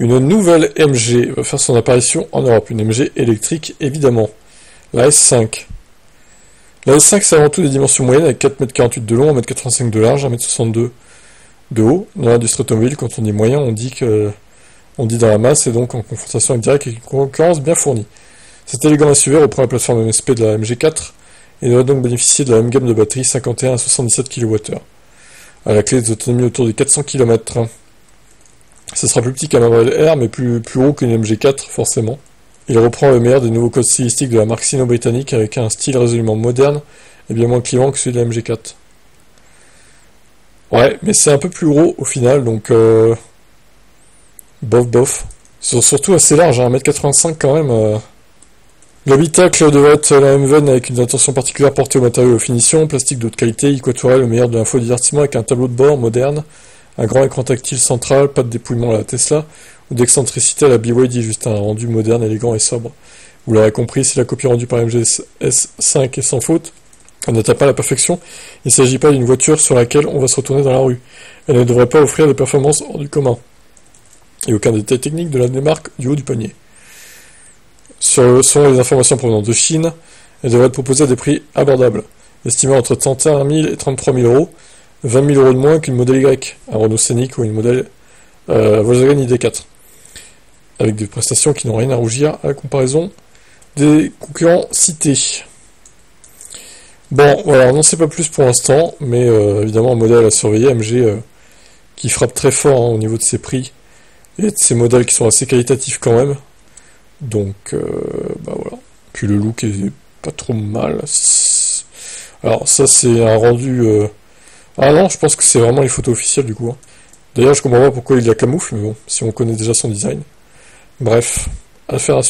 Une nouvelle MG va faire son apparition en Europe, une MG électrique évidemment, la S5. La S5 c'est avant tout des dimensions moyennes avec 4,48 m de long, 1,85 m de large, 1,62 m de haut. Dans l'industrie automobile, quand on dit moyen, on dit dans la masse et donc en confrontation directe avec une concurrence bien fournie. Cet élégant SUV reprend la plateforme MSP de la MG4 et doit donc bénéficier de la même gamme de batterie 51 à 77 kWh. À la clé des autonomies autour des 400 km. Ce sera plus petit qu'un modèle R, mais plus haut qu'une MG4, forcément. Il reprend le meilleur des nouveaux codes stylistiques de la marque sino-britannique avec un style résolument moderne et bien moins clivant que celui de la MG4. Ouais, mais c'est un peu plus gros au final, donc bof. Surtout assez large, hein, 1,85 m quand même. L'habitacle devrait être la même veine avec une attention particulière portée aux matériaux et aux finitions, plastique de haute qualité, équatorial, le meilleur de l'infodivertissement avec un tableau de bord moderne, un grand écran tactile central, pas de dépouillement à la Tesla, ou d'excentricité à la BYD, juste un rendu moderne, élégant et sobre. Vous l'aurez compris, si la copie rendue par MG S5 est sans faute, elle n'atteint pas la perfection, il ne s'agit pas d'une voiture sur laquelle on va se retourner dans la rue. Elle ne devrait pas offrir des performances hors du commun. Et aucun détail technique de la démarque du haut du panier. Selon les informations provenant de Chine, elle devrait être proposée à des prix abordables, estimés entre 31 000 et 33 000 euros, 20 000 euros de moins qu'une modèle Y, un Renault Scénic ou une modèle Volkswagen ID4, avec des prestations qui n'ont rien à rougir à la comparaison des concurrents cités. Bon, voilà, on n'en sait pas plus pour l'instant, mais évidemment un modèle à surveiller, MG, qui frappe très fort hein, au niveau de ses prix, et de ses modèles qui sont assez qualitatifs quand même. Donc, bah voilà. Puis le look est pas trop mal. Alors ça c'est un rendu... Ah non, je pense que c'est vraiment les photos officielles du coup. Hein. D'ailleurs je comprends pas pourquoi il la camoufle, mais bon, si on connaît déjà son design. Bref, affaire à suivre.